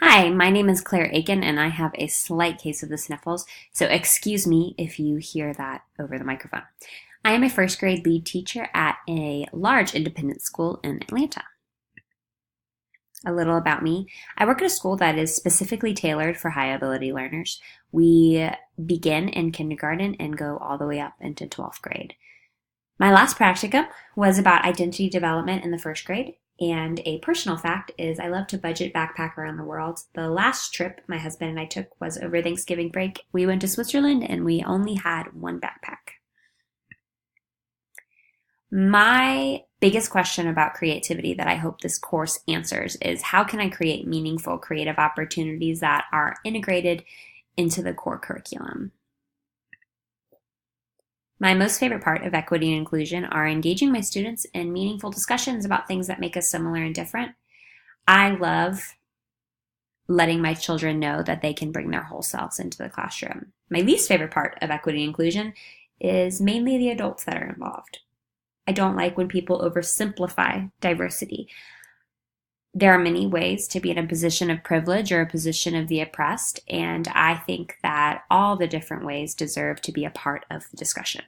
Hi, my name is Claire Aiken, and I have a slight case of the sniffles, so excuse me if you hear that over the microphone. I am a first grade lead teacher at a large independent school in Atlanta. A little about me. I work at a school that is specifically tailored for high ability learners. We begin in kindergarten and go all the way up into 12th grade. My last practicum was about identity development in the first grade. And a personal fact is I love to budget backpack around the world. The last trip my husband and I took was over Thanksgiving break. We went to Switzerland and we only had one backpack. My biggest question about creativity that I hope this course answers is how can I create meaningful creative opportunities that are integrated into the core curriculum? My most favorite part of equity and inclusion are engaging my students in meaningful discussions about things that make us similar and different. I love letting my children know that they can bring their whole selves into the classroom. My least favorite part of equity and inclusion is mainly the adults that are involved. I don't like when people oversimplify diversity. There are many ways to be in a position of privilege or a position of the oppressed, and I think that all the different ways deserve to be a part of the discussion.